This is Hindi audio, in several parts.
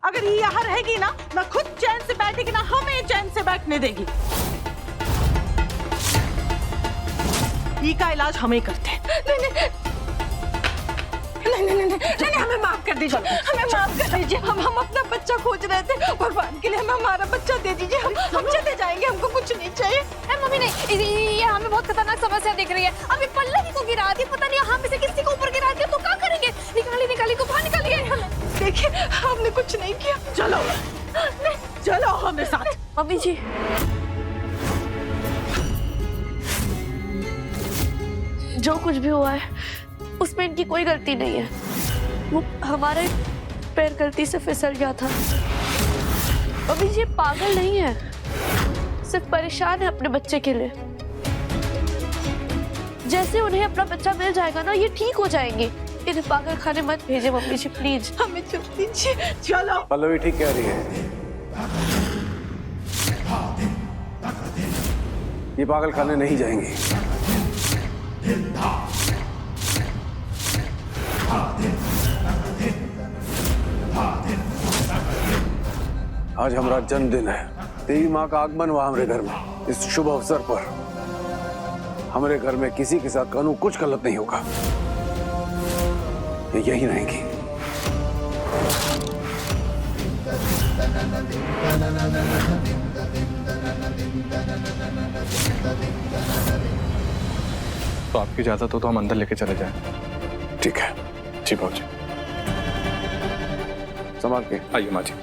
अगर ये यहाँ रहेगी ना, मैं खुद चैन से बैठेगी ना, हमें चैन से बैठने देगी। ये का इलाज हमें करते हैं। नहीं, हमें माफ कर दीजिए, हमें माफ कर दीजिए। हम अपना बच्चा खोज रहे थे, भगवान के लिए हमें हमारा बच्चा दे दीजिए। हम चले जाएंगे, हमको कुछ नहीं चाहिए। मम्मी नहीं, ये हमें बहुत खतरनाक समस्या दिख रही है। अभी पल्लवी को गिरा दी, पता नहीं हम में से किसी को ऊपर गिरा दिया तो क्या करेंगे? निकाली को बाहर निकालिए। देखिए, हमने कुछ नहीं किया। चलो चलो हमें साथ। मम्मी जी, जो कुछ भी हुआ है उसमें इनकी कोई गलती नहीं है। वो हमारे पैर गलती से फिसल गया था। अभी ये पागल नहीं है, सिर्फ परेशान है अपने बच्चे के लिए। जैसे उन्हें अपना बच्चा मिल जाएगा ना, ये ठीक हो जाएंगे। इन्हें पागल खाने मत भेजे मम्मी जी, प्लीज। हमें चुप दीजिए। चलो। पल्लवी ठीक कह रही है, ये पागल खाने नहीं जाएंगी। आज हमारा जन्मदिन है, देवी माँ का आगमन हुआ हमारे घर में। इस शुभ अवसर पर हमारे घर में किसी के साथ कानून कुछ गलत नहीं होगा। ये यही रहेंगी। तो आपकी इजाजत हो तो हम अंदर लेके चले जाएं। ठीक है जी भाजी। संभाल के आइए माँ जी।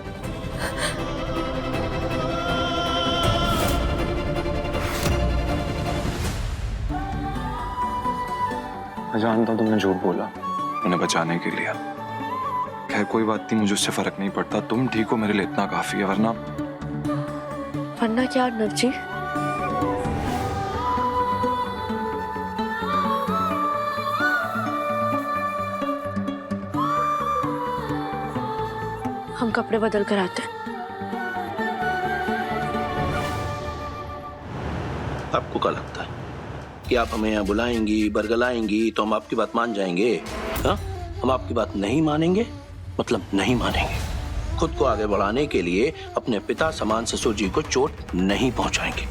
मैं जानता हूँ तुमने झूठ बोला उन्हें बचाने के लिए। खैर कोई बात नहीं, मुझे उससे फर्क नहीं पड़ता। तुम ठीक हो, मेरे लिए इतना काफी है। वरना क्या अर्नब जी? हम कपड़े बदल कर आते हैं। आपको क्या लगता है कि आप हमें यहाँ बुलाएंगी, बरगलाएंगी तो हम आपकी बात मान जाएंगे? हाँ, हम आपकी बात नहीं मानेंगे, मतलब नहीं मानेंगे। खुद को आगे बढ़ाने के लिए अपने पिता समान ससुर जी को चोट नहीं पहुंचाएंगे।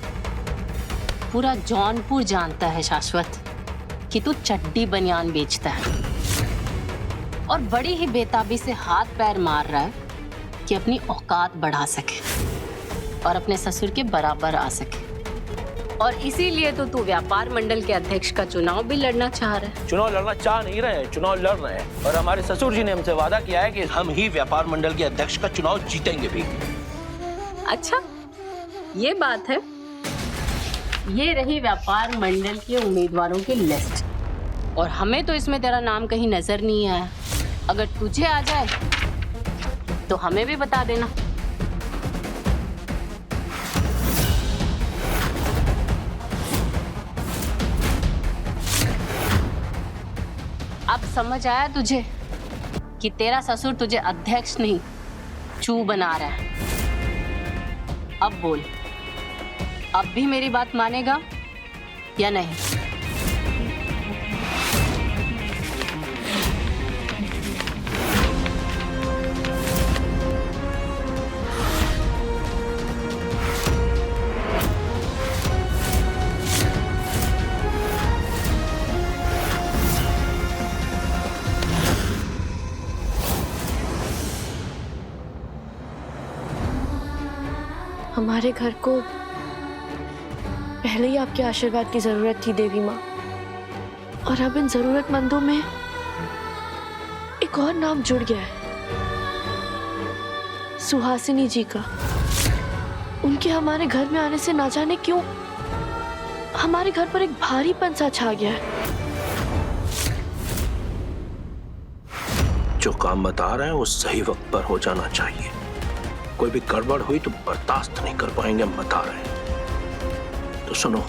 पूरा जौनपुर जानता है शाश्वत कि तू चड्डी बनियान बेचता है और बड़ी ही बेताबी से हाथ पैर मार रहा है कि अपनी औकात बढ़ा सके और अपने ससुर के बराबर आ सके। और इसीलिए तो तू व्यापार मंडल के अध्यक्ष का चुनाव भी लड़ना चाह रहा है। चुनाव लड़ना चाह नहीं रहे हैं, चुनाव लड़ रहे हैं। और हमारे ससुर जी ने हमसे वादा किया है कि हम ही व्यापार मंडल के अध्यक्ष का चुनाव जीतेंगे भी। अच्छा, ये बात है। ये रही व्यापार मंडल के उम्मीदवारों की लिस्ट और हमें तो इसमें तेरा नाम कहीं नजर नहीं आया। अगर तुझे आ जाए तो हमें भी बता देना। अब समझ आया तुझे कि तेरा ससुर तुझे अध्यक्ष नहीं चू बना रहा है। अब बोल, अब भी मेरी बात मानेगा या नहीं? हमारे घर को पहले ही आपके आशीर्वाद की जरूरत थी देवी माँ, और अब इन जरूरतमंदों में एक और नाम जुड़ गया है, सुहासिनी जी का। उनके हमारे घर में आने से ना जाने क्यों हमारे घर पर एक भारीपन सा छा गया है। जो काम बता रहे हैं वो सही वक्त पर हो जाना चाहिए। कोई भी गड़बड़ हुई तो बर्दाश्त नहीं कर पाएंगे, हम बता रहे हैं। तो सुनो,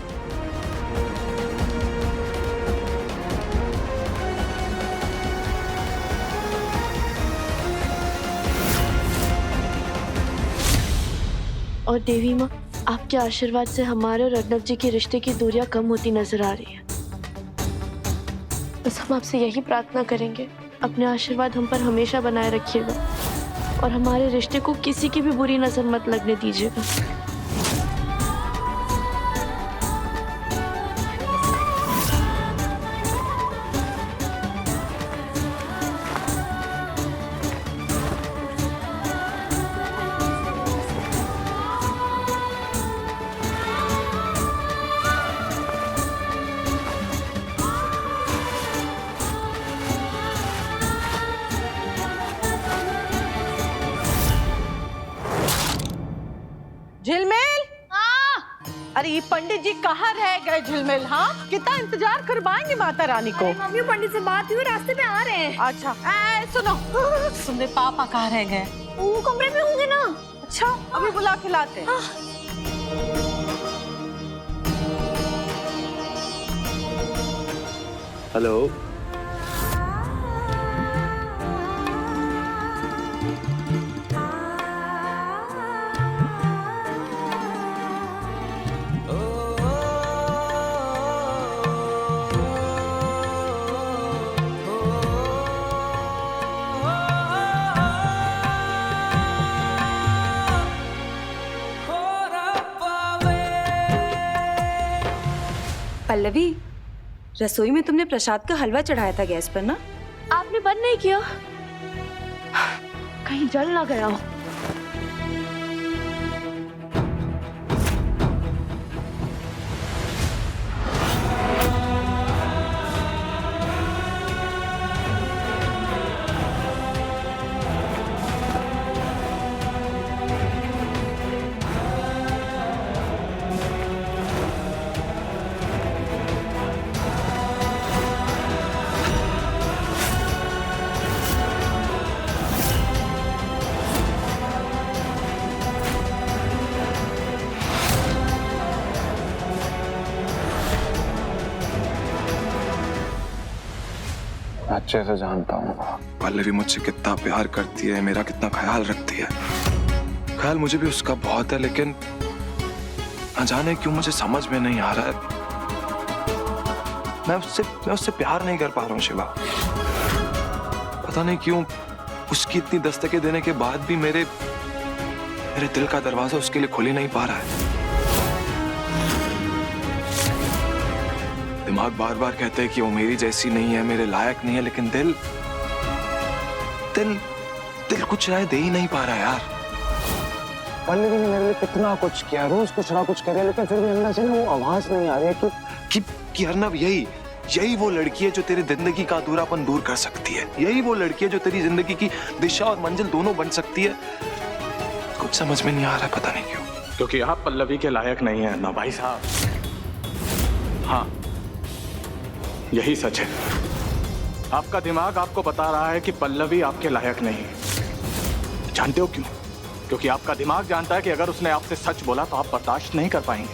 और देवी माँ, आपके आशीर्वाद से हमारे और अर्नब जी के रिश्ते की दूरियां कम होती नजर आ रही है। बस हम आपसे यही प्रार्थना करेंगे, अपने आशीर्वाद हम पर हमेशा बनाए रखिएगा। और हमारे रिश्ते को किसी की भी बुरी नजर मत लगने दीजिएगा। झिलमिल, अरे ये पंडित जी कहाँ रह गए झिलमिल? हाँ, कितना इंतजार करवाएंगे माता रानी को। मम्मी पंडित से बात हुई, रास्ते में आ रहे हैं। अच्छा, सुनो सुनने पापा कहाँ रह गए? वो कमरे में होंगे ना। अच्छा, अभी बुला के लाते हैं। हेलो। पल्लवी, रसोई में तुमने प्रसाद का हलवा चढ़ाया था गैस पर ना? आपने बंद नहीं किया? कहीं जल ना गया हो। अच्छे से जानता हूँ पल्लवी मुझसे कितना प्यार करती है, मेरा कितना ख्याल रखती है। ख्याल मुझे भी उसका बहुत है, लेकिन न जाने क्यों मुझे समझ में नहीं आ रहा है। मैं उससे प्यार नहीं कर पा रहा हूँ शिवा। पता नहीं क्यों उसकी इतनी दस्तकें देने के बाद भी मेरे दिल का दरवाजा उसके लिए खुल ही नहीं पा रहा है। दिमाग बार बार कहते हैं कि वो मेरी जैसी नहीं है, मेरे लायक नहीं है, लेकिन दिल कुछ राय दे ही नहीं पा रहा यार। पल्लवी ने मेरे लिए कितना कुछ किया, रोज कुछ ना कुछ करे, लेकिन फिर भी अंदर से ना वो आवाज नहीं आ रही है कि अर्नब यही वो लड़की है जो तेरी जिंदगी का अधूरापन दूर कर सकती है। यही वो लड़की है जो तेरी जिंदगी की दिशा और मंजिल दोनों बन सकती है। कुछ समझ में नहीं आ रहा, पता नहीं क्यों। क्योंकि आप पल्लवी के लायक नहीं है ना भाई साहब। हाँ, यही सच है। आपका दिमाग आपको बता रहा है कि पल्लवी आपके लायक नहीं है। जानते हो क्यों? क्योंकि आपका दिमाग जानता है कि अगर उसने आपसे सच बोला तो आप बर्दाश्त नहीं कर पाएंगे।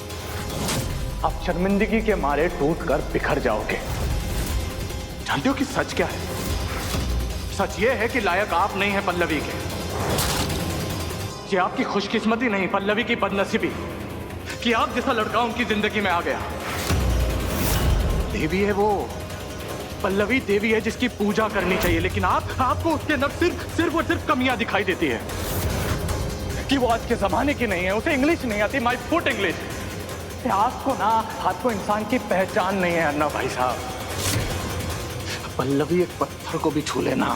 आप शर्मिंदगी के मारे टूट कर बिखर जाओगे। जानते हो कि सच क्या है? सच ये है कि लायक आप नहीं है पल्लवी के। ये आपकी खुशकिस्मती नहीं, पल्लवी की बदनसीबी कि आप जैसा लड़का उनकी जिंदगी में आ गया। देवी है वो, पल्लवी देवी है जिसकी पूजा करनी चाहिए, लेकिन आपको उसके अंदर सिर्फ और सिर्फ कमियां दिखाई देती है कि वो आज के जमाने की नहीं है, उसे इंग्लिश नहीं आती, माय फुट इंग्लिश। आपको इंसान की पहचान नहीं है अन्ना भाई साहब। पल्लवी एक पत्थर को भी छू लेना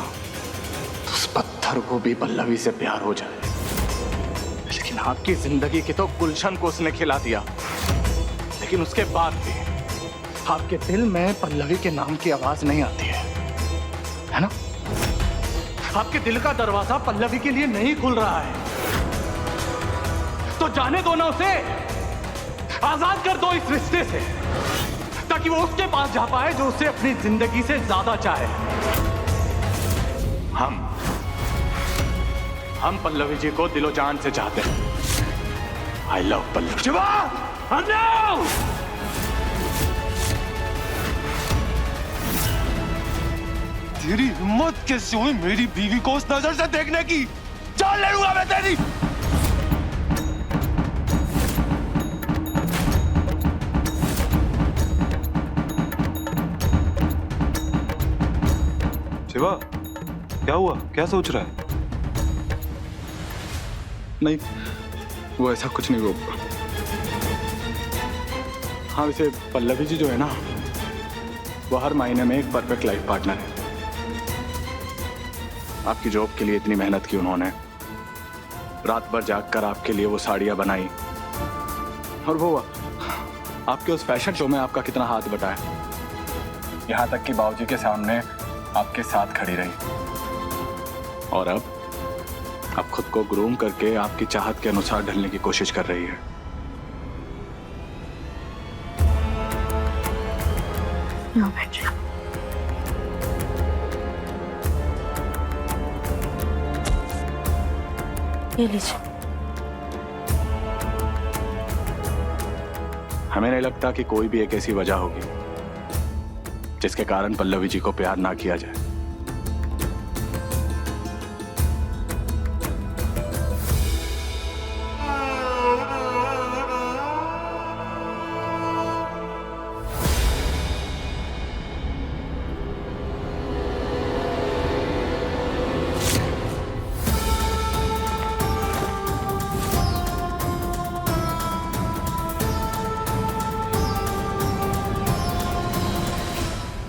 तो उस पत्थर को भी पल्लवी से प्यार हो जाए, लेकिन आपकी जिंदगी की तो गुलशन को उसने खिला दिया। लेकिन उसके बाद भी आपके दिल में पल्लवी के नाम की आवाज नहीं आती है ना? आपके दिल का दरवाजा पल्लवी के लिए नहीं खुल रहा है, तो जाने दो ना उसे, आजाद कर दो इस रिश्ते से, ताकि वो उसके पास जा पाए जो उसे अपनी जिंदगी से ज्यादा चाहे। हम पल्लवी जी को दिलो जान से चाहते हैं। I love Pallavi. शिवा, तेरी हिम्मत कैसे हुई मेरी बीवी को उस नजर से देखने की? जान ले लूंगा मैं तेरी। शिवा, क्या हुआ? क्या सोच रहा है? नहीं, वो ऐसा कुछ नहीं हुआ। हाँ वैसे पल्लवी जी जो है ना, वो हर महीने में एक परफेक्ट लाइफ पार्टनर है। आपकी जॉब के लिए इतनी मेहनत की उन्होंने, रात भर जागकर आपके लिए वो साड़ियाँ बनाई, और वो आपके उस फैशन शो में आपका कितना हाथ बटाया, यहाँ तक कि बाबूजी के सामने आपके साथ खड़ी रही। और अब खुद को ग्रूम करके आपकी चाहत के अनुसार ढलने की कोशिश कर रही है। ये लीजिए। हमें नहीं लगता कि कोई भी एक ऐसी वजह होगी जिसके कारण पल्लवी जी को प्यार ना किया जाए।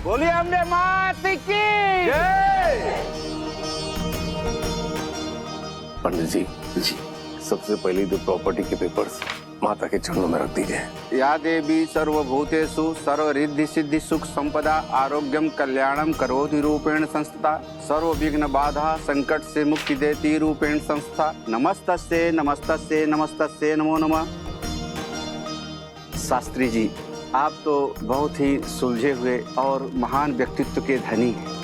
बोलिए हमने मात की जय। पंडित जी, सबसे पहले तो प्रॉपर्टी के पेपर्स माता के चरणों में रख दीजिए। या देवी सर्वभूतेषु सर्वरिद्धि सिद्धि सुख संपदा आरोग्यम कल्याणम करोति रूपेण संस्था सर्वविघ्न बाधा संकट से मुक्ति देती रूपेण संस्था नमस्तस्ये नमस्तस्ये नमस्तस्ये नमो नमः। शास्त्री जी, आप तो बहुत ही सुलझे हुए और महान व्यक्तित्व के धनी हैं।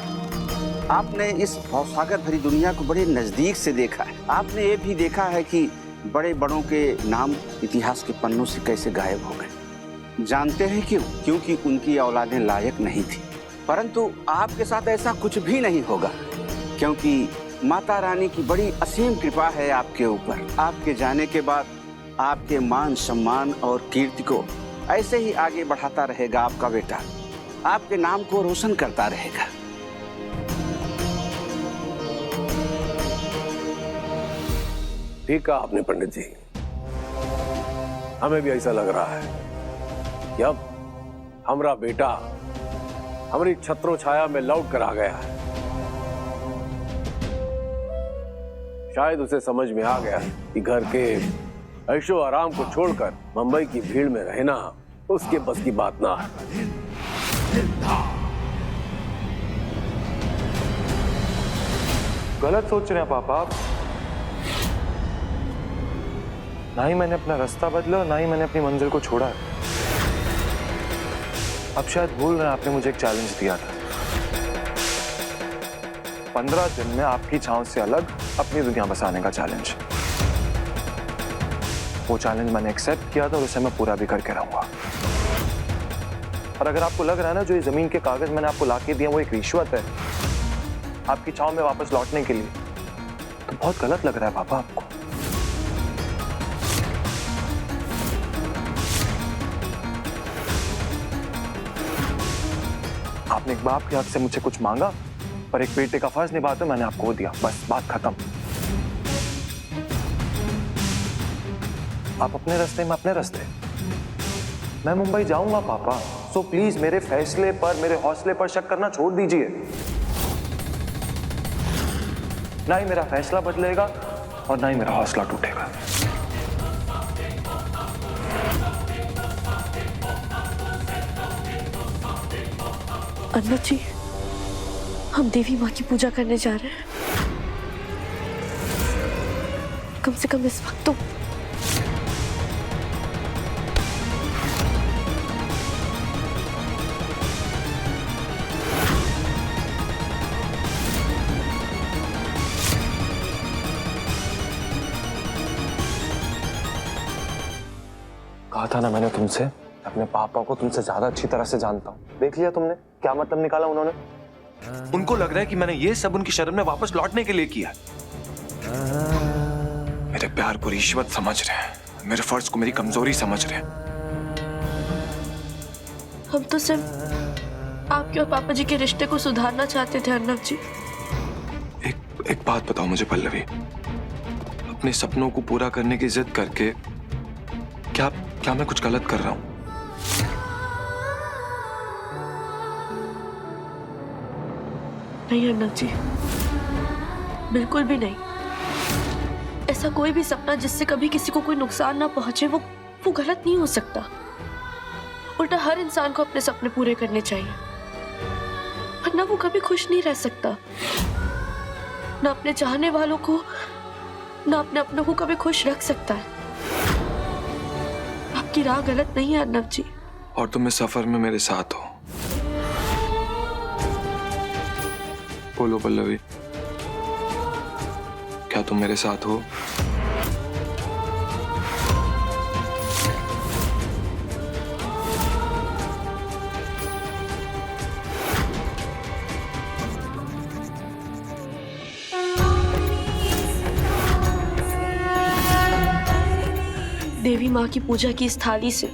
आपने इस भवसागर भरी दुनिया को बड़े नजदीक से देखा है। आपने ये भी देखा है कि बड़े बड़ों के नाम इतिहास के पन्नों से कैसे गायब हो गए। जानते हैं क्यों? क्योंकि उनकी औलादें लायक नहीं थी। परंतु आपके साथ ऐसा कुछ भी नहीं होगा, क्योंकि माता रानी की बड़ी असीम कृपा है आपके ऊपर। आपके जाने के बाद आपके मान सम्मान और कीर्ति को ऐसे ही आगे बढ़ाता रहेगा आपका बेटा, आपके नाम को रोशन करता रहेगा। ठीक कहा आपने पंडित जी। हमें भी ऐसा लग रहा है कि अब हमारा बेटा हमारी छत्रों छाया में लौट कर आ गया है। शायद उसे समझ में आ गया कि घर के ऐशो आराम को छोड़कर मुंबई की भीड़ में रहना उसके बस की बात ना है। गलत सोच रहे हैं पापा आप। ना ही मैंने अपना रास्ता बदला, ना ही मैंने अपनी मंजिल को छोड़ा है। अब शायद भूल रहे हैं, आपने मुझे एक चैलेंज दिया था। 15 दिन में आपकी छांव से अलग अपनी दुनिया बसाने का चैलेंज। वो चैलेंज मैंने एक्सेप्ट किया था और उसे मैं पूरा भी करके रहूंगा। और अगर आपको लग रहा है ना जो ये जमीन के कागज मैंने आपको लाके दिए वो एक रिश्वत है आपकी छांव में वापस लौटने के लिए, तो बहुत गलत लग रहा है पापा आपको। आपने एक बाप के हक से मुझसे कुछ मांगा, पर एक बेटे का फर्ज निभाते मैंने आपको वो दिया, बस बात खत्म। आप अपने रास्ते, मैं अपने रास्ते। मैं मुंबई जाऊंगा पापा, सो प्लीज मेरे फैसले पर, मेरे हौसले पर शक करना छोड़ दीजिए। ना ही मेरा फैसला बदलेगा और ना ही मेरा हौसला टूटेगा। अन्नत जी, हम देवी माँ की पूजा करने जा रहे हैं। कम से कम इस वक्त तो कहा था ना मैंने तुमसे, अपने पापा को तुमसे ज्यादा अच्छी तरह से जानता हूँ। देख लिया तुमने क्या मतलब निकाला उन्होंने। उनको लग रहा है कि मैंने ये सब उनकी शरण में वापस लौटने के लिए किया। मेरे प्यार को रिश्वत समझ रहे हैं, मेरे फर्ज को मेरी कमजोरी समझ रहे हैं। हम तो सिर्फ आपके और पापा जी के रिश्ते को सुधारना चाहते थे अर्नब जी। एक बात बताओ मुझे पल्लवी, अपने सपनों को पूरा करने की जिद करके क्या मैं कुछ गलत कर रहा हूं? नहीं अर्नब जी, बिल्कुल भी नहीं। ऐसा कोई भी सपना जिससे कभी किसी को कोई नुकसान ना पहुंचे वो गलत नहीं हो सकता। उल्टा हर इंसान को अपने सपने पूरे करने चाहिए, वरना वो कभी खुश नहीं रह सकता। ना अपने चाहने वालों को, ना अपने अपनों को कभी खुश रख सकता है। आपकी राह गलत नहीं है अर्नब जी। और तुम इस सफर में मेरे साथ हो। बोलो पल्लवी, क्या तुम मेरे साथ हो? देवी माँ की पूजा की इस थाली से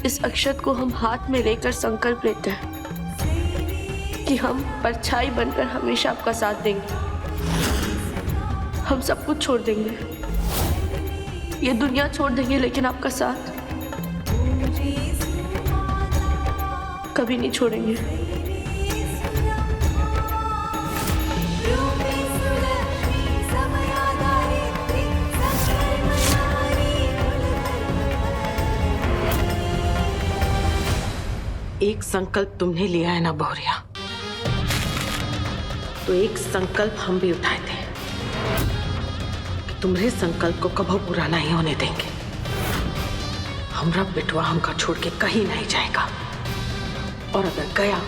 इस अक्षत को हम हाथ में लेकर संकल्प लेते हैं कि हम परछाई बनकर हमेशा आपका साथ देंगे। हम सब कुछ छोड़ देंगे, ये दुनिया छोड़ देंगे, लेकिन आपका साथ कभी नहीं छोड़ेंगे। एक संकल्प तुमने लिया है ना बहुरिया, तो एक संकल्प हम भी उठाए थे कि तुम्हारे संकल्प को कभी पूरा नहीं होने देंगे। हमरा बिटवा हमका छोड़ के कहीं नहीं जाएगा, और अगर गया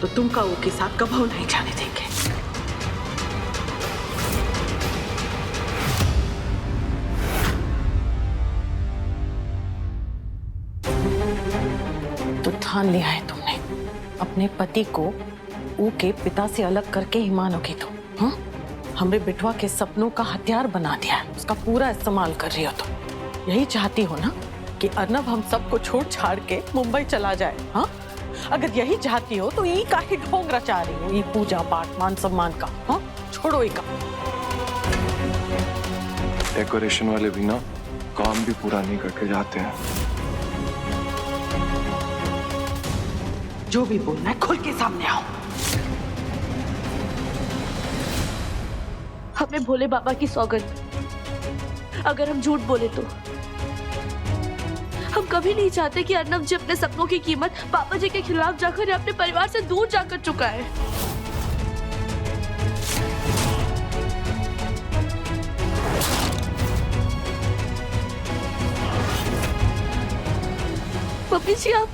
तो तुमका वो के साथ कभी नहीं जाने देंगे। तो ठान लिया है तुमने, अपने पति को ऊ के पिता से अलग करके ही मानोगी तुम? हाँ, हमरे बिटवा के सपनों का हथियार बना दिया है, उसका पूरा इस्तेमाल कर रही हो तुम। यही चाहती हो ना कि अर्नब हम सबको छोड़ छाड़ के मुंबई चला जाए? हाँ, अगर यही चाहती हो तो यही काहे ढोंग रचा रही हो, ये पूजा पाठ मान सम्मान का? हाँ, छोड़ो इका। डेकोरेशन वाले भी ना काम भी पूरा नहीं करके जाते हैं। जो भी बोलना है खुल के सामने आओ। हमें भोले बाबा की सौगंध, अगर हम झूठ बोले तो हम कभी नहीं चाहते कि अर्नब जी अपने सपनों की कीमत पापा जी के खिलाफ जाकर या अपने परिवार से दूर जाकर चुकाए। मम्मी जी, आप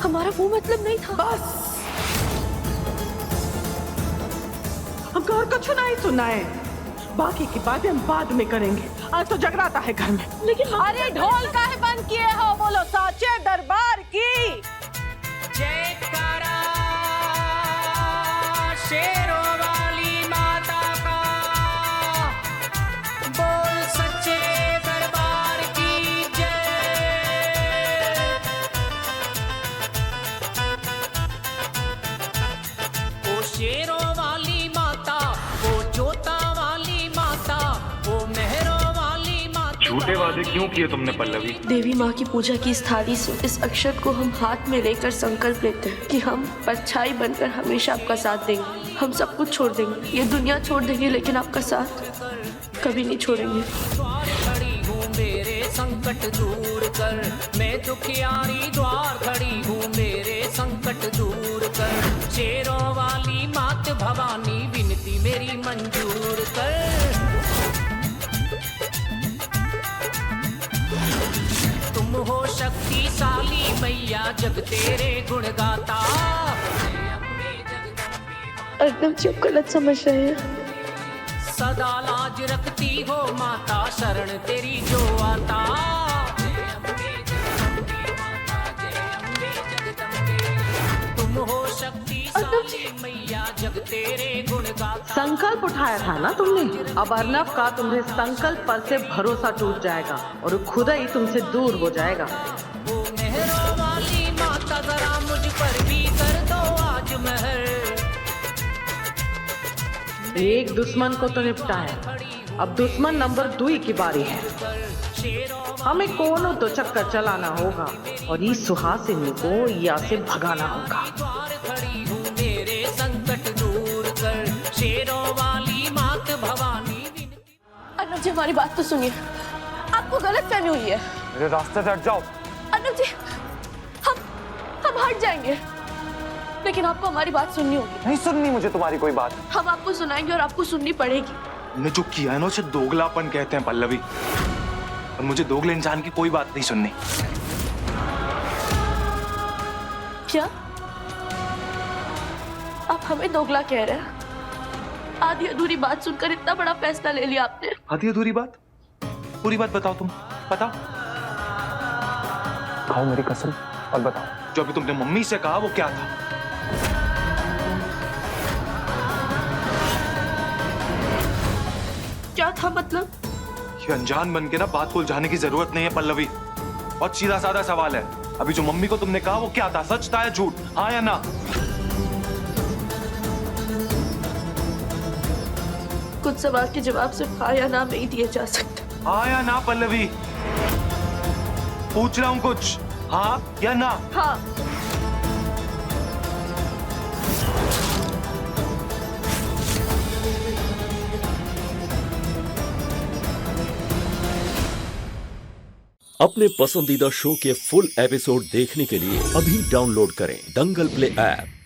हमारा वो मतलब नहीं था। बस, हमको और कुछ नहीं सुनना है, बाकी की बातें हम बाद में करेंगे। आज तो जगराता है घर में। लेकिन अरे ढोल काहे बंद किए हो? बोलो साचे दरबार की जयकारा शेरों वाली माता का, बोल सच्चे दरबार की जय। ओ शेरों वाली माता, वो जोता वाली माता, वो मेहरों वाली माता। झूठे वादे क्यों किए तुमने पल्लवी? देवी माँ की पूजा की इस थाली से इस अक्षत को हम हाथ में लेकर संकल्प लेते हैं कि हम परछाई बनकर हमेशा आपका साथ देंगे। हम सब कुछ छोड़ देंगे, ये दुनिया छोड़ देंगे, लेकिन आपका साथ कभी नहीं छोड़ेंगे। द्वार खड़ी हूँ मेरे संकट दूर कर, मैं दुखियारी द्वार खड़ी हूँ मेरे संकट दूर कर। शेरों वाली मात भवानी विनती मेरी मंजूर कर। तुम हो शक्तिशाली मैया जग तेरे गुण गाता। अर्नब जी आप गलत समझ रहे हैं। सदा लाज रखती हो माता शरण तेरी जो आता। तुम हो शक्तिशाली मैया जग तेरे गुण गाता। संकल्प उठाया था ना तुमने, अब अर्नव का तुम्हें संकल्प पर से भरोसा टूट जाएगा और वो खुद ही तुमसे दूर हो जाएगा। ओ मेहरों वाली माता जरा मुझ पर भी कर दो आज मेहर। एक दुश्मन को तो निपटाया, अब दुश्मन नंबर 2 की बारी है। हमें कोनो तो चक्कर चलाना होगा और इस सुहासिनी को यहाँ से भगाना होगा। खड़ी हूँ मेरे संकट दूर कर, शेरों वाली मात भवानी। अर्नव जी हमारी बात तो सुनिए, आपको गलत फहमी हुई है। मेरे रास्ते से हट जाओ। अर्नव जी हम हट जाएंगे, लेकिन आपको हमारी बात सुननी होगी। नहीं सुननी मुझे तुम्हारी कोई बात। हम आपको सुनाएंगे और आपको सुननी पड़ेगी। तुमने जो किया है ना उसे दोगलापन कहते हैं पल्लवी, और मुझे दोगले इंसान की कोई बात नहीं सुननी। क्या आप हमें दोगला कह रहे हैं? आधी अधूरी बात सुनकर इतना बड़ा फैसला ले लिया आपने। आधी अधूरी बात? पूरी बात बताओ, तुम बताओ। खाओ मेरी कसम और बताओ। जो अभी तुमने मम्मी से कहा वो क्या था? क्या था मतलब? ये अनजान बन के ना बात को उलझाने की जरूरत नहीं है पल्लवी, बहुत सीधा साधा सवाल है। अभी जो मम्मी को तुमने कहा वो क्या था? सच था या झूठ? हाँ या ना? कुछ सवाल के जवाब सिर्फ हाँ या ना में ही दिए जा सकते। हाँ या ना पल्लवी? पूछ रहा हूँ कुछ, हाँ या ना? हाँ। अपने पसंदीदा शो के फुल एपिसोड देखने के लिए अभी डाउनलोड करें दंगल प्ले ऐप।